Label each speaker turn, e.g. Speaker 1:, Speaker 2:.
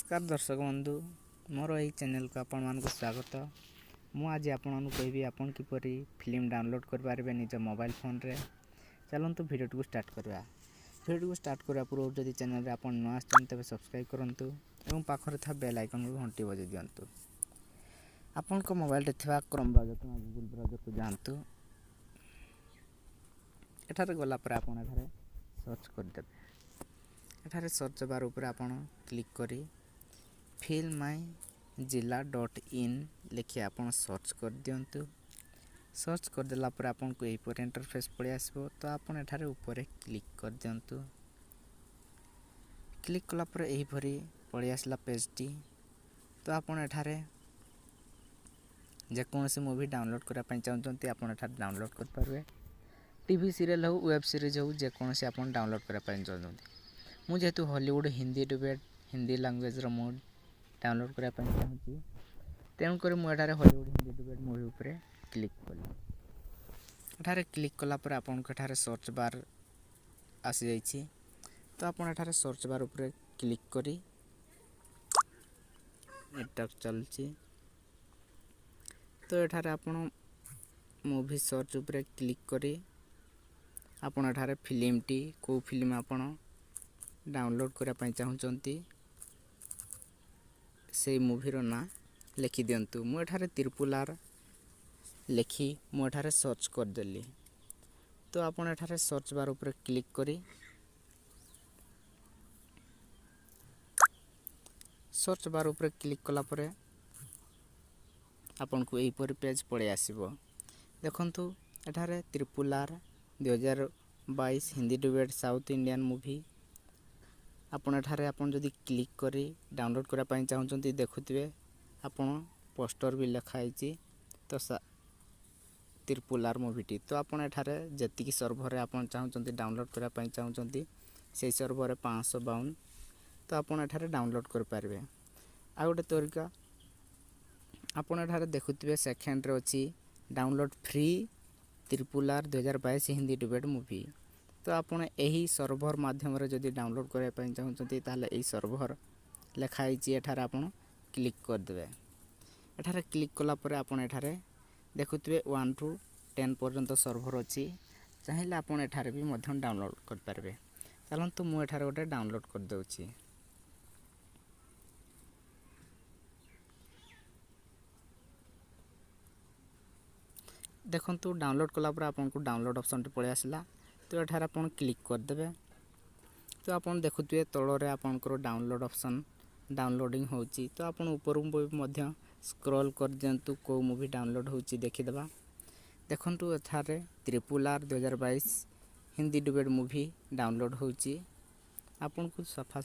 Speaker 1: नमस्कार दर्शक बंधु मोर यही चैनल को आपण मानक स्वागत। मु आज आपन कहबी आपन किपरि फिल्म डाउनलोड कर पारे निज मोबाइल फोन रे। चलंतु वीडियो को स्टार्ट करबा। वीडियो को स्टार्ट करबा पूर्व जदि चैनल रे आपन न आछन तबे सब्सक्राइब करंतु एवं पाखरे था बेल आइकन को घंटी बजे दियंतु। आपन को मोबाइल रे थिबा क्रोम ब्राउजर तो गूगल ब्राउजर को जानतु। एठारे गला पर आपन एठारे सर्च कर देबे। एठारे सर्च बार ऊपर आपन क्लिक करी filmyzilla.in लिखि आपन सर्च कर दियंतु। सर्च कर देला पर आपन को एही पर इंटरफेस पड़े आसबो तो आपन एठारे ऊपर क्लिक कर दियंतु। क्लिक कला पर एही भरी पड़े आसला पेज टी तो आपन एठारे जे कोनोसी मूवी डाउनलोड करा पय चाहउछंती आपन एठारे डाउनलोड कर परबे। टीवी सीरियल हो वेब सीरीज हो जे कोनोसी आपन डाउनलोड करा पय चाहउछंती। मु जेतु हॉलीवुड हिंदी डुबेट हिंदी लैंग्वेज रो मोड डाउनलोड करा पय चाहूची तेनु करे मु एठारे हॉलीवुड हिंदी डुबेट मूवी ऊपर क्लिक कली। एठारे क्लिक कला पर आपन को एठारे सर्च बार आसी जाईची तो आपन एठारे सर्च बार ऊपर क्लिक करी एटा चलची तो एठारे आपन मूवी सर्च ऊपर क्लिक करी आपन एठारे फिल्म टी को फिल्म आपन डाउनलोड करा पय चाहउचंती से मूवी रो ना लिखि दियंतु। मु एठारे त्रिपुलार लिखि मु एठारे सर्च कर देली तो आपन एठारे सर्च बार ऊपर क्लिक करी सर्च बार ऊपर क्लिक कला परे आपन को एही पर पेज पड़े आसीबो। देखंतु एठारे त्रिपुलार 2022 हिंदी डुबेट साउथ इंडियन मूवी आपन एठारे आपन जदि क्लिक करी डाउनलोड करा पय चाहउचंती देखुथिबे आपन पोस्टर भी लिखा आइची तो त्रिपुलार मूवी टी तो आपन एठारे जति सर्वर रे आपन चाहउचंती डाउनलोड करा पय चाहउचंती से सर्वर रे 552 तो आपन एठारे डाउनलोड कर पारबे। आ गोटे तरीका आपन एठारे देखुथिबे सेकंड रे अछि डाउनलोड फ्री त्रिपुलार 2022 हिंदी डुबेट मूवी तो आपन एही सर्वर माध्यम रे जदि डाउनलोड करे पय चाहउचंती ताले एही सर्वर लिखा आइची एठारे आपन क्लिक कर देबे। एठारे क्लिक कला परे आपन एठारे देखुथिबे 1 टू 10 पर्यंत सर्वर अछि चाहिले आपन एठारे भी मध्यम डाउनलोड कर पारबे। चलंतु मु एठारे गोटे डाउनलोड कर दउची। देखंतु डाउनलोड कला पर आपन को डाउनलोड ऑप्शन टे पळे आसला तो एठारे आपन क्लिक कर देबे तो आपन देखुथिबे तळो रे आपन को डाउनलोड ऑप्शन डाउनलोडिंग होउची तो आपन ऊपर मध्य स्क्रॉल कर दियंतु को मूवी डाउनलोड होउची देखि देबा। देखंतु एठारे त्रिपुलार 2022 हिंदी डुबेट मूवी डाउनलोड होउची आपन को सफा